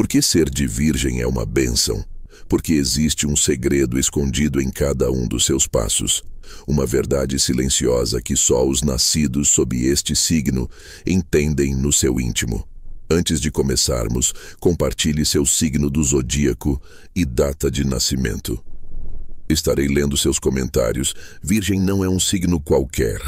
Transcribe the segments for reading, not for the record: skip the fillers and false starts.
Por que ser de virgem é uma bênção? Porque existe um segredo escondido em cada um dos seus passos. Uma verdade silenciosa que só os nascidos sob este signo entendem no seu íntimo. Antes de começarmos, compartilhe seu signo do zodíaco e data de nascimento. Estarei lendo seus comentários. Virgem não é um signo qualquer.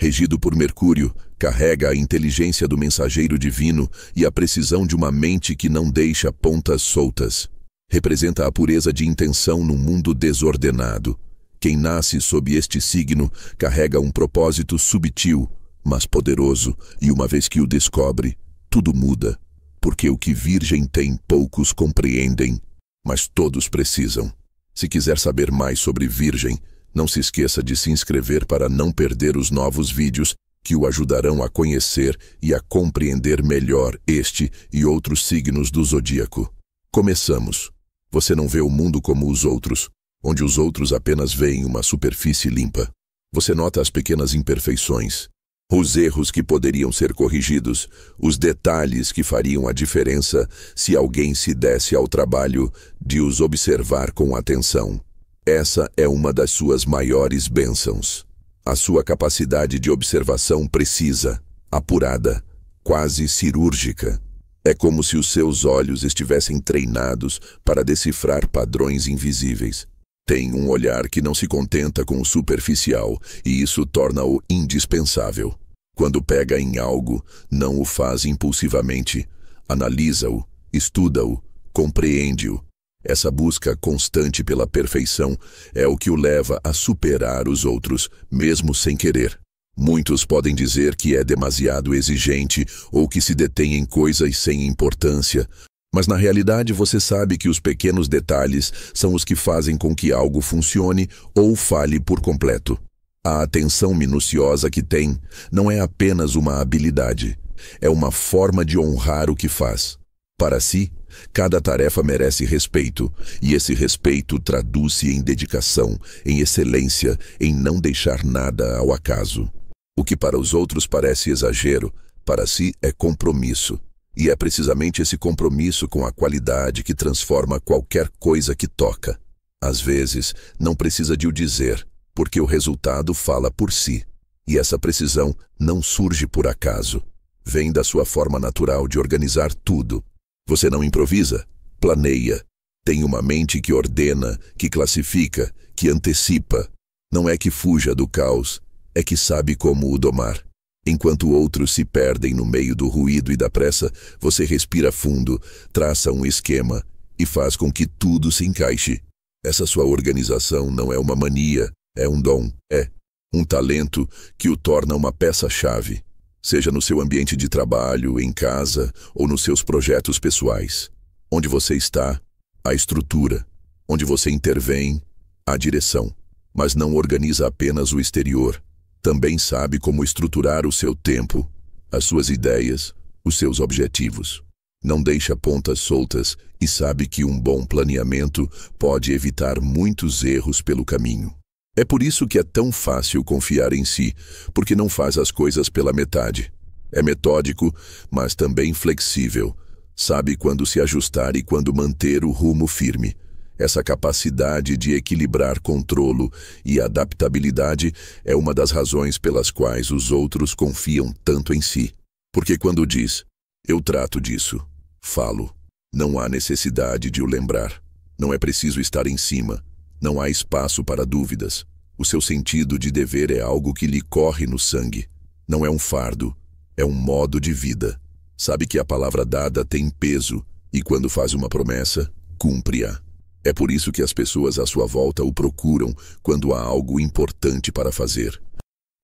Regido por Mercúrio, carrega a inteligência do mensageiro divino e a precisão de uma mente que não deixa pontas soltas. Representa a pureza de intenção num mundo desordenado. Quem nasce sob este signo carrega um propósito subtil, mas poderoso, e uma vez que o descobre, tudo muda. Porque o que Virgem tem, poucos compreendem, mas todos precisam. Se quiser saber mais sobre Virgem, não se esqueça de se inscrever para não perder os novos vídeos que o ajudarão a conhecer e a compreender melhor este e outros signos do zodíaco. Começamos. Você não vê o mundo como os outros, onde os outros apenas veem uma superfície limpa. Você nota as pequenas imperfeições, os erros que poderiam ser corrigidos, os detalhes que fariam a diferença se alguém se desse ao trabalho de os observar com atenção. Essa é uma das suas maiores bênçãos. A sua capacidade de observação precisa, apurada, quase cirúrgica. É como se os seus olhos estivessem treinados para decifrar padrões invisíveis. Tem um olhar que não se contenta com o superficial, e isso torna-o indispensável. Quando pega em algo, não o faz impulsivamente. Analisa-o, estuda-o, compreende-o. Essa busca constante pela perfeição é o que o leva a superar os outros, mesmo sem querer. Muitos podem dizer que é demasiado exigente ou que se detém em coisas sem importância, mas na realidade você sabe que os pequenos detalhes são os que fazem com que algo funcione ou falhe por completo. A atenção minuciosa que tem não é apenas uma habilidade, é uma forma de honrar o que faz. Para si, cada tarefa merece respeito, e esse respeito traduz-se em dedicação, em excelência, em não deixar nada ao acaso. O que para os outros parece exagero, para si é compromisso. E é precisamente esse compromisso com a qualidade que transforma qualquer coisa que toca. Às vezes, não precisa de o dizer, porque o resultado fala por si. E essa precisão não surge por acaso. Vem da sua forma natural de organizar tudo. Você não improvisa, planeia. Tem uma mente que ordena, que classifica, que antecipa. Não é que fuja do caos, é que sabe como o domar. Enquanto outros se perdem no meio do ruído e da pressa, você respira fundo, traça um esquema e faz com que tudo se encaixe. Essa sua organização não é uma mania, é um dom, é um talento que o torna uma peça-chave. Seja no seu ambiente de trabalho, em casa ou nos seus projetos pessoais. Onde você está, a estrutura. Onde você intervém, a direção. Mas não organiza apenas o exterior. Também sabe como estruturar o seu tempo, as suas ideias, os seus objetivos. Não deixa pontas soltas e sabe que um bom planeamento pode evitar muitos erros pelo caminho. É por isso que é tão fácil confiar em si, porque não faz as coisas pela metade. É metódico, mas também flexível. Sabe quando se ajustar e quando manter o rumo firme. Essa capacidade de equilibrar controlo e adaptabilidade é uma das razões pelas quais os outros confiam tanto em si. Porque quando diz, eu trato disso, falo, não há necessidade de o lembrar. Não é preciso estar em cima. Não há espaço para dúvidas. O seu sentido de dever é algo que lhe corre no sangue. Não é um fardo, é um modo de vida. Sabe que a palavra dada tem peso e quando faz uma promessa, cumpre-a. É por isso que as pessoas à sua volta o procuram quando há algo importante para fazer.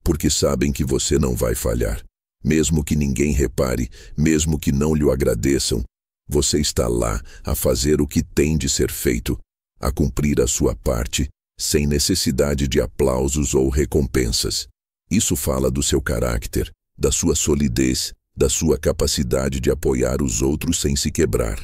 Porque sabem que você não vai falhar. Mesmo que ninguém repare, mesmo que não lhe agradeçam, você está lá a fazer o que tem de ser feito, a cumprir a sua parte, sem necessidade de aplausos ou recompensas. Isso fala do seu caráter, da sua solidez, da sua capacidade de apoiar os outros sem se quebrar.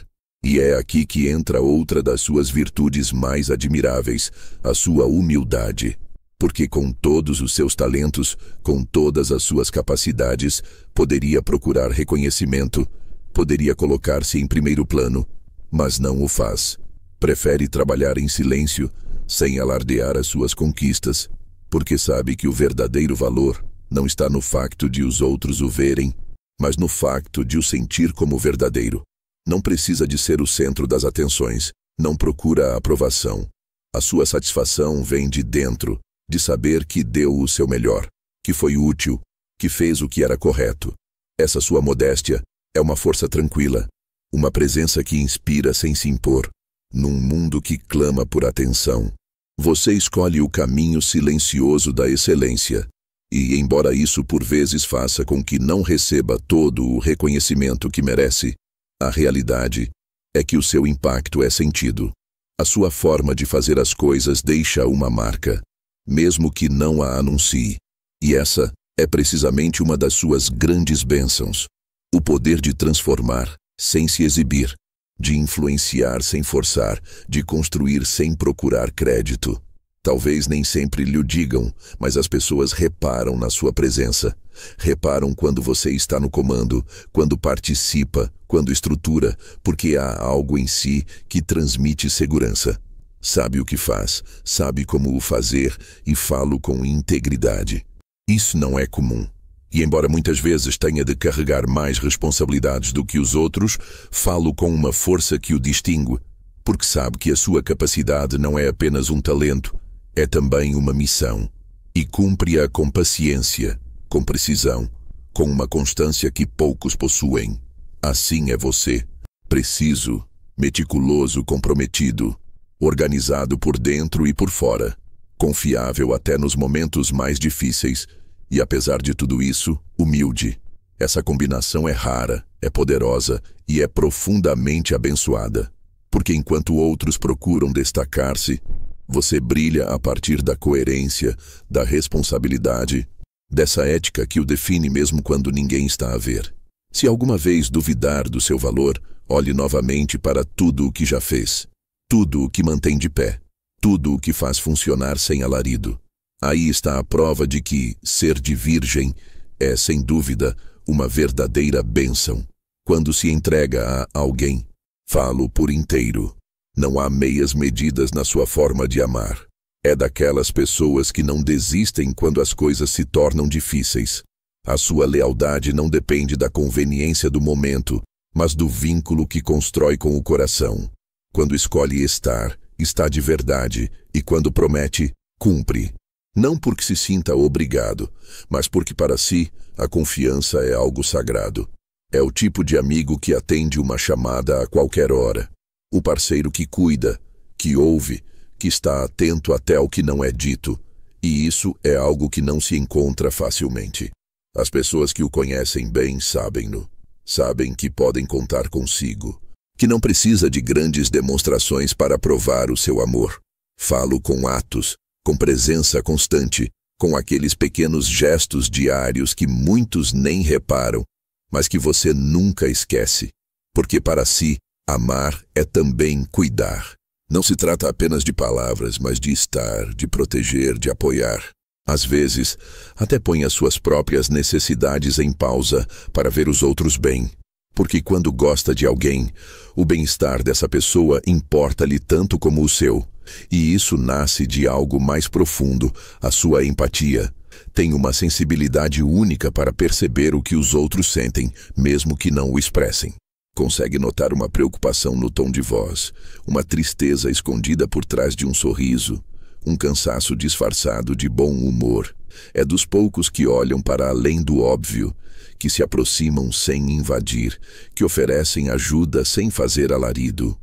E é aqui que entra outra das suas virtudes mais admiráveis, a sua humildade. Porque com todos os seus talentos, com todas as suas capacidades, poderia procurar reconhecimento, Poderia colocar-se em primeiro plano, mas não o faz. Prefere trabalhar em silêncio, sem alardear as suas conquistas, porque sabe que o verdadeiro valor não está no facto de os outros o verem, mas no facto de o sentir como verdadeiro. Não precisa de ser o centro das atenções, não procura a aprovação. A sua satisfação vem de dentro, de saber que deu o seu melhor, que foi útil, que fez o que era correto. Essa sua modéstia é uma força tranquila, uma presença que inspira sem se impor, num mundo que clama por atenção. Você escolhe o caminho silencioso da excelência, e embora isso por vezes faça com que não receba todo o reconhecimento que merece, a realidade é que o seu impacto é sentido. A sua forma de fazer as coisas deixa uma marca, mesmo que não a anuncie. E essa é precisamente uma das suas grandes bênçãos. O poder de transformar sem se exibir, de influenciar sem forçar, de construir sem procurar crédito. Talvez nem sempre lhe o digam, mas as pessoas reparam na sua presença. Reparam quando você está no comando, quando participa, quando estrutura, porque há algo em si que transmite segurança. Sabe o que faz, sabe como o fazer e falo com integridade. Isso não é comum. E embora muitas vezes tenha de carregar mais responsabilidades do que os outros, falo com uma força que o distingue, porque sabe que a sua capacidade não é apenas um talento, é também uma missão, e cumpre-a com paciência, com precisão, com uma constância que poucos possuem. Assim é você, preciso, meticuloso, comprometido, organizado por dentro e por fora, confiável até nos momentos mais difíceis, e apesar de tudo isso, humilde. Essa combinação é rara, é poderosa e é profundamente abençoada, porque enquanto outros procuram destacar-se, você brilha a partir da coerência, da responsabilidade, dessa ética que o define mesmo quando ninguém está a ver. Se alguma vez duvidar do seu valor, olhe novamente para tudo o que já fez, tudo o que mantém de pé, tudo o que faz funcionar sem alarido. Aí está a prova de que ser de virgem é, sem dúvida, uma verdadeira bênção. Quando se entrega a alguém, falo por inteiro. Não há meias medidas na sua forma de amar. É daquelas pessoas que não desistem quando as coisas se tornam difíceis. A sua lealdade não depende da conveniência do momento, mas do vínculo que constrói com o coração. Quando escolhe estar, está de verdade, e quando promete, cumpre. Não porque se sinta obrigado, mas porque para si a confiança é algo sagrado. É o tipo de amigo que atende uma chamada a qualquer hora. O parceiro que cuida, que ouve, que está atento até ao que não é dito. E isso é algo que não se encontra facilmente. As pessoas que o conhecem bem sabem-no. Sabem que podem contar consigo. Que não precisa de grandes demonstrações para provar o seu amor. Falo com atos, com presença constante, com aqueles pequenos gestos diários que muitos nem reparam, mas que você nunca esquece. Porque para si, amar é também cuidar. Não se trata apenas de palavras, mas de estar, de proteger, de apoiar. Às vezes, até põe as suas próprias necessidades em pausa para ver os outros bem. Porque quando gosta de alguém, o bem-estar dessa pessoa importa-lhe tanto como o seu. E isso nasce de algo mais profundo, a sua empatia. Tem uma sensibilidade única para perceber o que os outros sentem, mesmo que não o expressem. Consegue notar uma preocupação no tom de voz, uma tristeza escondida por trás de um sorriso, um cansaço disfarçado de bom humor. É dos poucos que olham para além do óbvio, que se aproximam sem invadir, que oferecem ajuda sem fazer alarido.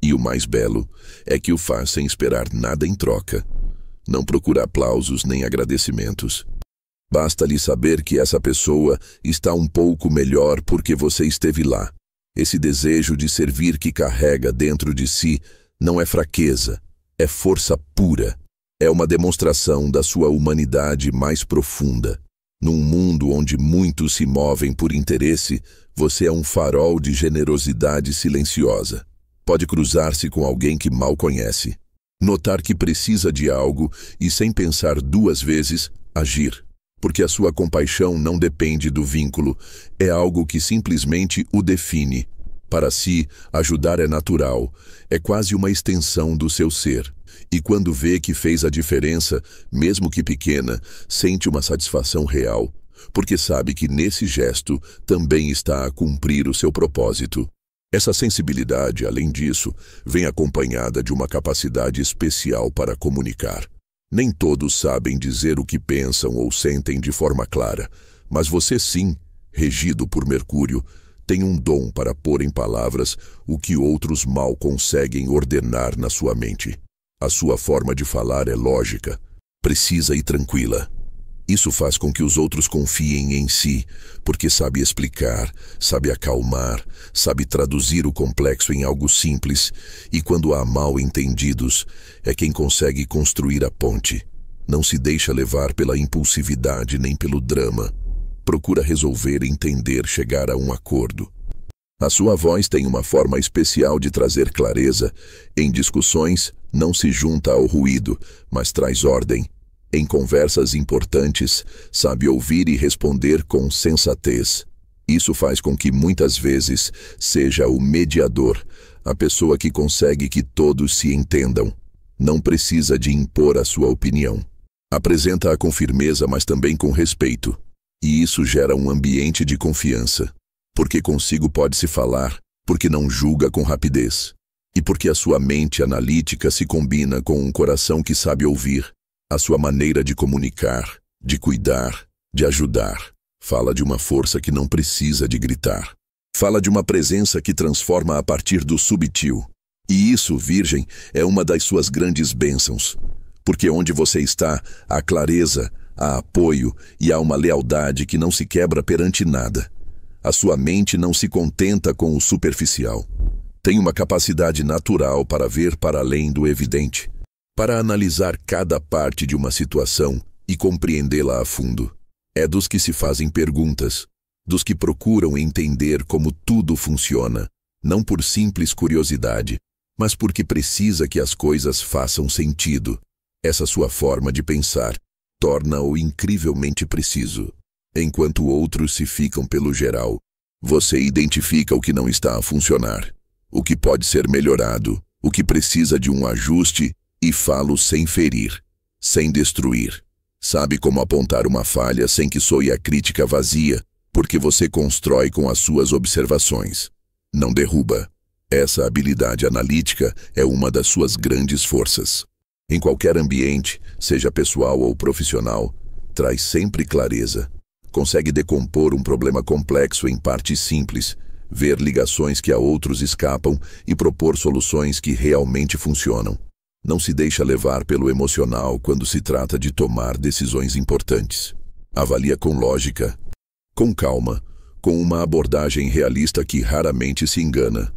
E o mais belo é que o faz sem esperar nada em troca. Não procura aplausos nem agradecimentos. Basta-lhe saber que essa pessoa está um pouco melhor porque você esteve lá. Esse desejo de servir que carrega dentro de si não é fraqueza, é força pura. É uma demonstração da sua humanidade mais profunda. Num mundo onde muitos se movem por interesse, você é um farol de generosidade silenciosa. Pode cruzar-se com alguém que mal conhece, notar que precisa de algo e, sem pensar duas vezes, agir. porque a sua compaixão não depende do vínculo, é algo que simplesmente o define. Para si, ajudar é natural, é quase uma extensão do seu ser. E quando vê que fez a diferença, mesmo que pequena, sente uma satisfação real, porque sabe que nesse gesto também está a cumprir o seu propósito. Essa sensibilidade, além disso, vem acompanhada de uma capacidade especial para comunicar. Nem todos sabem dizer o que pensam ou sentem de forma clara, mas você sim, regido por Mercúrio, tem um dom para pôr em palavras o que outros mal conseguem ordenar na sua mente. A sua forma de falar é lógica, precisa e tranquila. Isso faz com que os outros confiem em si, porque sabe explicar, sabe acalmar, sabe traduzir o complexo em algo simples, e quando há mal entendidos, é quem consegue construir a ponte. Não se deixa levar pela impulsividade nem pelo drama. Procura resolver, entender, chegar a um acordo. A sua voz tem uma forma especial de trazer clareza. Em discussões, não se junta ao ruído, mas traz ordem. Em conversas importantes, sabe ouvir e responder com sensatez. Isso faz com que muitas vezes seja o mediador, a pessoa que consegue que todos se entendam. Não precisa de impor a sua opinião. Apresenta-a com firmeza, mas também com respeito. E isso gera um ambiente de confiança. Porque consigo pode-se falar, porque não julga com rapidez. E porque a sua mente analítica se combina com um coração que sabe ouvir. A sua maneira de comunicar, de cuidar, de ajudar, fala de uma força que não precisa de gritar. Fala de uma presença que transforma a partir do subtil. E isso, Virgem, é uma das suas grandes bênçãos. Porque onde você está, há clareza, há apoio e há uma lealdade que não se quebra perante nada. A sua mente não se contenta com o superficial. Tem uma capacidade natural para ver para além do evidente, para analisar cada parte de uma situação e compreendê-la a fundo. É dos que se fazem perguntas, dos que procuram entender como tudo funciona, não por simples curiosidade, mas porque precisa que as coisas façam sentido. Essa sua forma de pensar torna-o incrivelmente preciso. Enquanto outros se ficam pelo geral, você identifica o que não está a funcionar, o que pode ser melhorado, o que precisa de um ajuste e falo sem ferir, sem destruir. Sabe como apontar uma falha sem que soe a crítica vazia, porque você constrói com as suas observações. Não derruba. Essa habilidade analítica é uma das suas grandes forças. Em qualquer ambiente, seja pessoal ou profissional, traz sempre clareza. Consegue decompor um problema complexo em partes simples, ver ligações que a outros escapam e propor soluções que realmente funcionam. Não se deixa levar pelo emocional quando se trata de tomar decisões importantes. Avalia com lógica, com calma, com uma abordagem realista que raramente se engana.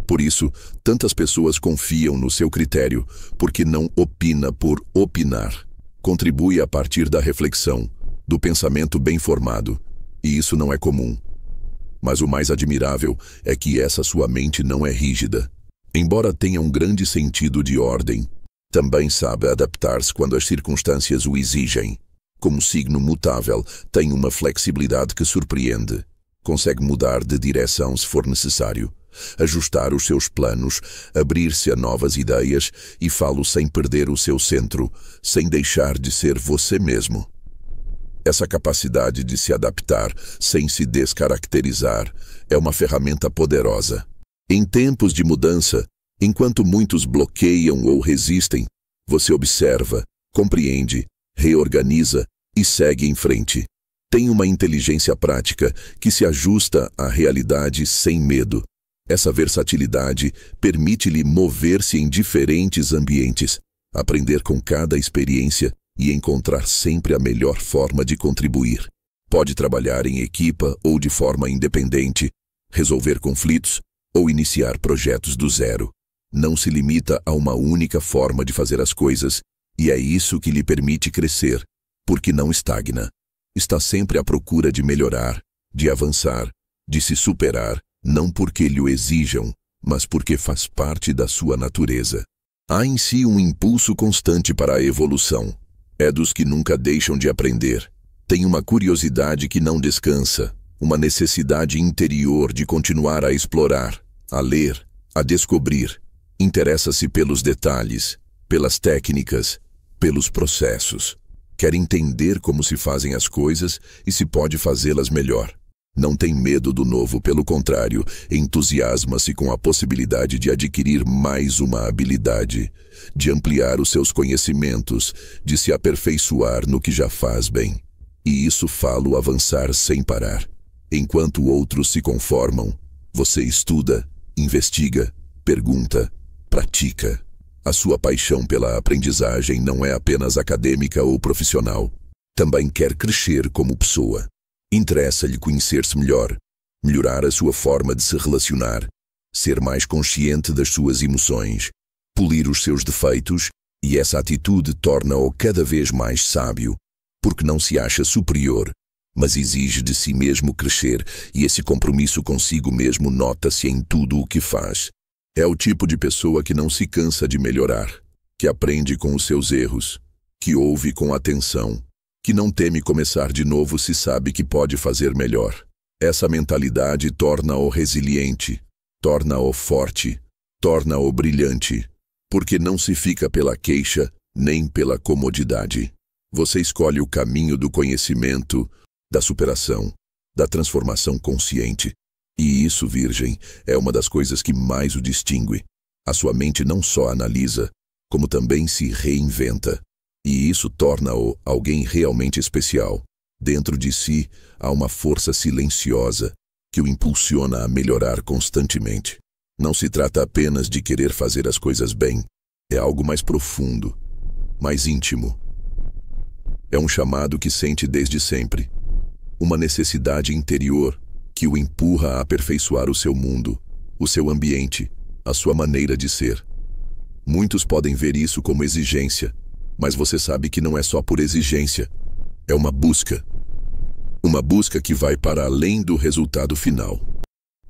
Por isso, tantas pessoas confiam no seu critério, porque não opina por opinar. Contribui a partir da reflexão, do pensamento bem formado, e isso não é comum. Mas o mais admirável é que essa sua mente não é rígida. Embora tenha um grande sentido de ordem, também sabe adaptar-se quando as circunstâncias o exigem. Como signo mutável, tem uma flexibilidade que surpreende. Consegue mudar de direção se for necessário, ajustar os seus planos, abrir-se a novas ideias e falo sem perder o seu centro, sem deixar de ser você mesmo. Essa capacidade de se adaptar sem se descaracterizar é uma ferramenta poderosa. Em tempos de mudança, enquanto muitos bloqueiam ou resistem, você observa, compreende, reorganiza e segue em frente. Tem uma inteligência prática que se ajusta à realidade sem medo. Essa versatilidade permite-lhe mover-se em diferentes ambientes, aprender com cada experiência e encontrar sempre a melhor forma de contribuir. Pode trabalhar em equipa ou de forma independente, resolver conflitos ou iniciar projetos do zero. Não se limita a uma única forma de fazer as coisas, e é isso que lhe permite crescer, porque não estagna. Está sempre à procura de melhorar, de avançar, de se superar, não porque lhe o exijam, mas porque faz parte da sua natureza. Há em si um impulso constante para a evolução. É dos que nunca deixam de aprender. Tem uma curiosidade que não descansa, uma necessidade interior de continuar a explorar, a ler, a descobrir. Interessa-se pelos detalhes, pelas técnicas, pelos processos. Quer entender como se fazem as coisas e se pode fazê-las melhor. Não tem medo do novo, pelo contrário, entusiasma-se com a possibilidade de adquirir mais uma habilidade, de ampliar os seus conhecimentos, de se aperfeiçoar no que já faz bem. E isso falo avançar sem parar. Enquanto outros se conformam, você estuda, investiga, pergunta, pratica. A sua paixão pela aprendizagem não é apenas acadêmica ou profissional. Também quer crescer como pessoa. Interessa-lhe conhecer-se melhor, melhorar a sua forma de se relacionar, ser mais consciente das suas emoções, polir os seus defeitos, e essa atitude torna-o cada vez mais sábio, porque não se acha superior, mas exige de si mesmo crescer, e esse compromisso consigo mesmo nota-se em tudo o que faz. É o tipo de pessoa que não se cansa de melhorar, que aprende com os seus erros, que ouve com atenção, que não teme começar de novo se sabe que pode fazer melhor. Essa mentalidade torna-o resiliente, torna-o forte, torna-o brilhante, porque não se fica pela queixa nem pela comodidade. Você escolhe o caminho do conhecimento, da superação, da transformação consciente. E isso, Virgem, é uma das coisas que mais o distingue. A sua mente não só analisa, como também se reinventa. E isso torna-o alguém realmente especial. Dentro de si há uma força silenciosa que o impulsiona a melhorar constantemente. Não se trata apenas de querer fazer as coisas bem. É algo mais profundo, mais íntimo. É um chamado que sente desde sempre. Uma necessidade interior que o empurra a aperfeiçoar o seu mundo, o seu ambiente, a sua maneira de ser. Muitos podem ver isso como exigência, mas você sabe que não é só por exigência. É uma busca. Uma busca que vai para além do resultado final.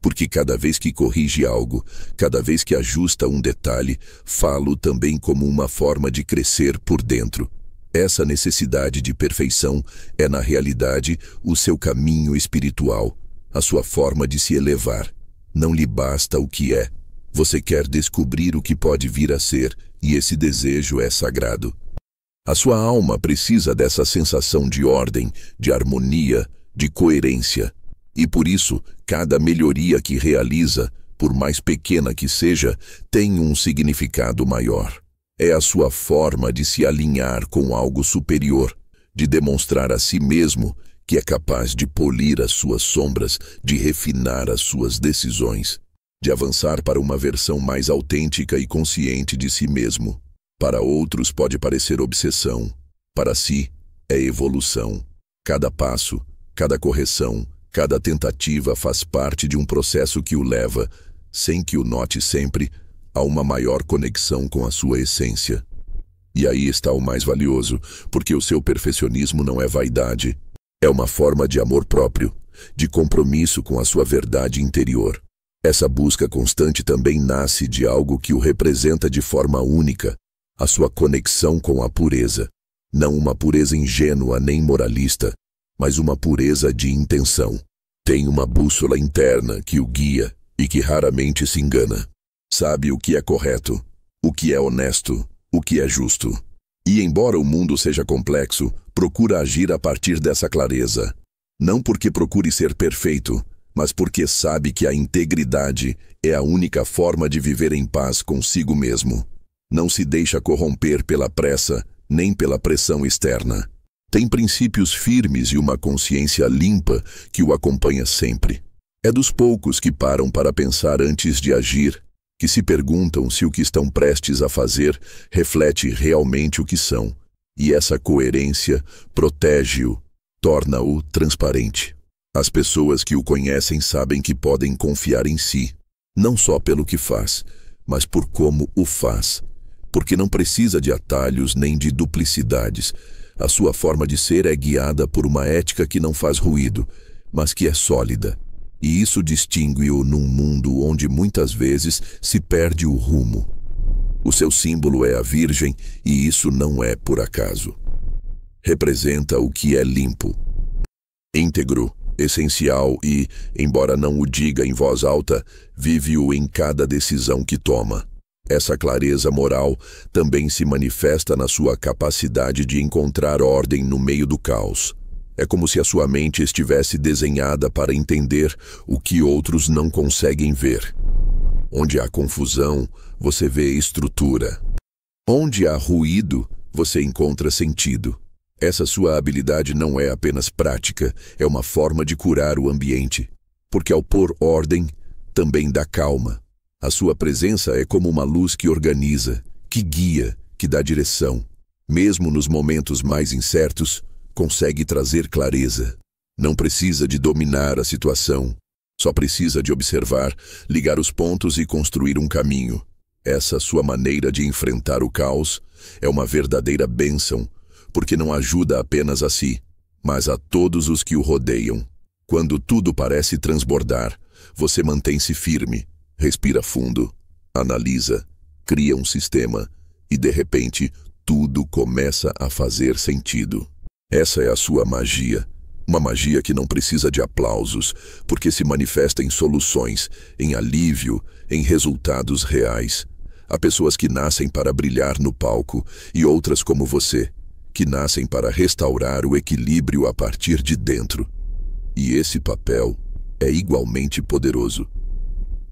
Porque cada vez que corrige algo, cada vez que ajusta um detalhe, falo também como uma forma de crescer por dentro. Essa necessidade de perfeição é, na realidade, o seu caminho espiritual, a sua forma de se elevar. Não lhe basta o que é. Você quer descobrir o que pode vir a ser, e esse desejo é sagrado. A sua alma precisa dessa sensação de ordem, de harmonia, de coerência. E por isso, cada melhoria que realiza, por mais pequena que seja, tem um significado maior. É a sua forma de se alinhar com algo superior, de demonstrar a si mesmo que é capaz de polir as suas sombras, de refinar as suas decisões, de avançar para uma versão mais autêntica e consciente de si mesmo. Para outros pode parecer obsessão, para si é evolução. Cada passo, cada correção, cada tentativa faz parte de um processo que o leva, sem que o note sempre, a uma maior conexão com a sua essência. E aí está o mais valioso, porque o seu perfeccionismo não é vaidade, é uma forma de amor próprio, de compromisso com a sua verdade interior. Essa busca constante também nasce de algo que o representa de forma única, a sua conexão com a pureza. Não uma pureza ingênua nem moralista, mas uma pureza de intenção. Tem uma bússola interna que o guia e que raramente se engana. Sabe o que é correto, o que é honesto, o que é justo. E embora o mundo seja complexo, procura agir a partir dessa clareza. Não porque procure ser perfeito, mas porque sabe que a integridade é a única forma de viver em paz consigo mesmo. Não se deixa corromper pela pressa, nem pela pressão externa. Tem princípios firmes e uma consciência limpa que o acompanha sempre. É dos poucos que param para pensar antes de agir, que se perguntam se o que estão prestes a fazer reflete realmente o que são. E essa coerência protege-o, torna-o transparente. As pessoas que o conhecem sabem que podem confiar em si, não só pelo que faz, mas por como o faz. Porque não precisa de atalhos nem de duplicidades. A sua forma de ser é guiada por uma ética que não faz ruído, mas que é sólida. E isso distingue-o num mundo onde muitas vezes se perde o rumo. O seu símbolo é a Virgem, e isso não é por acaso. Representa o que é limpo, íntegro, essencial e, embora não o diga em voz alta, vive-o em cada decisão que toma. Essa clareza moral também se manifesta na sua capacidade de encontrar ordem no meio do caos. É como se a sua mente estivesse desenhada para entender o que outros não conseguem ver. Onde há confusão, você vê estrutura. Onde há ruído, você encontra sentido. Essa sua habilidade não é apenas prática, é uma forma de curar o ambiente. Porque ao pôr ordem, também dá calma. A sua presença é como uma luz que organiza, que guia, que dá direção. Mesmo nos momentos mais incertos, consegue trazer clareza. Não precisa de dominar a situação. Só precisa de observar, ligar os pontos e construir um caminho. Essa sua maneira de enfrentar o caos é uma verdadeira bênção, porque não ajuda apenas a si, mas a todos os que o rodeiam. Quando tudo parece transbordar, você mantém-se firme, respira fundo, analisa, cria um sistema e, de repente, tudo começa a fazer sentido. Essa é a sua magia. Uma magia que não precisa de aplausos, porque se manifesta em soluções, em alívio, em resultados reais. Há pessoas que nascem para brilhar no palco e outras como você, que nascem para restaurar o equilíbrio a partir de dentro. E esse papel é igualmente poderoso.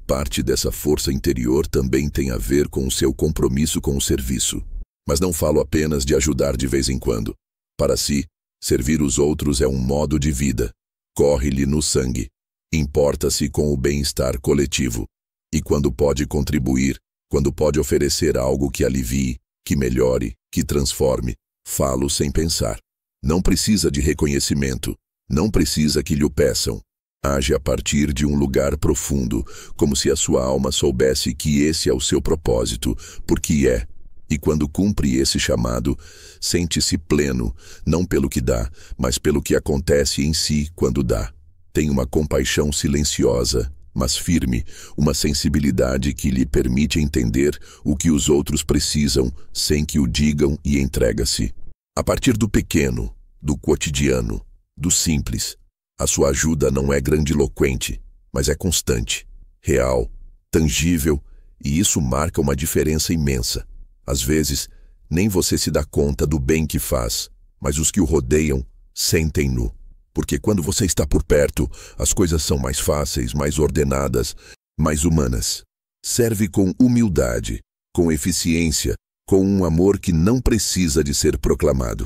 Parte dessa força interior também tem a ver com o seu compromisso com o serviço. Mas não falo apenas de ajudar de vez em quando. Para si, servir os outros é um modo de vida. Corre-lhe no sangue. Importa-se com o bem-estar coletivo. E quando pode contribuir, quando pode oferecer algo que alivie, que melhore, que transforme, falo sem pensar. Não precisa de reconhecimento. Não precisa que lhe o peçam. Age a partir de um lugar profundo, como se a sua alma soubesse que esse é o seu propósito, porque é. E quando cumpre esse chamado, sente-se pleno, não pelo que dá, mas pelo que acontece em si quando dá. Tem uma compaixão silenciosa, mas firme, uma sensibilidade que lhe permite entender o que os outros precisam sem que o digam e entrega-se. A partir do pequeno, do cotidiano, do simples, a sua ajuda não é grandiloquente, mas é constante, real, tangível, e isso marca uma diferença imensa. Às vezes, nem você se dá conta do bem que faz, mas os que o rodeiam sentem-no. Porque quando você está por perto, as coisas são mais fáceis, mais ordenadas, mais humanas. Serve com humildade, com eficiência, com um amor que não precisa de ser proclamado.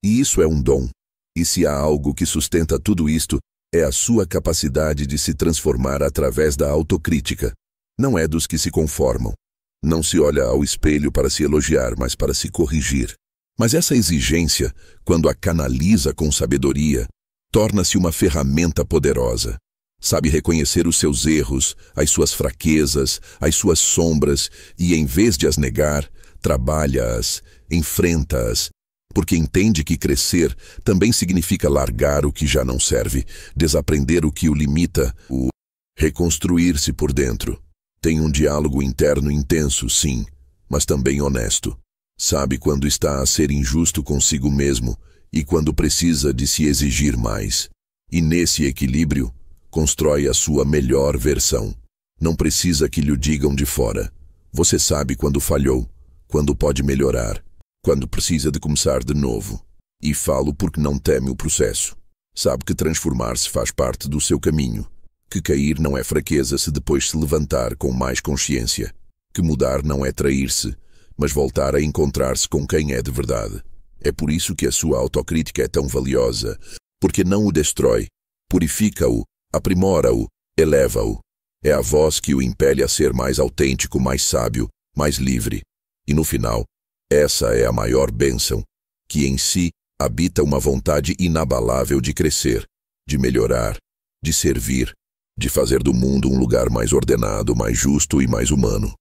E isso é um dom. E se há algo que sustenta tudo isto, é a sua capacidade de se transformar através da autocrítica. Não é dos que se conformam. Não se olha ao espelho para se elogiar, mas para se corrigir. Mas essa exigência, quando a canaliza com sabedoria, torna-se uma ferramenta poderosa. Sabe reconhecer os seus erros, as suas fraquezas, as suas sombras e, em vez de as negar, trabalha-as, enfrenta-as, porque entende que crescer também significa largar o que já não serve, desaprender o que o limita, o reconstruir-se por dentro. Tem um diálogo interno intenso, sim, mas também honesto. Sabe quando está a ser injusto consigo mesmo e quando precisa de se exigir mais. E nesse equilíbrio, constrói a sua melhor versão. Não precisa que lhe o digam de fora. Você sabe quando falhou, quando pode melhorar, quando precisa de começar de novo. E falo porque não teme o processo. Sabe que transformar-se faz parte do seu caminho. Que cair não é fraqueza se depois se levantar com mais consciência. Que mudar não é trair-se, mas voltar a encontrar-se com quem é de verdade. É por isso que a sua autocrítica é tão valiosa, porque não o destrói, purifica-o, aprimora-o, eleva-o. É a voz que o impele a ser mais autêntico, mais sábio, mais livre. E no final, essa é a maior bênção, que em si habita uma vontade inabalável de crescer, de melhorar, de servir, de fazer do mundo um lugar mais ordenado, mais justo e mais humano.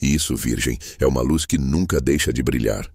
Isso, Virgem, é uma luz que nunca deixa de brilhar.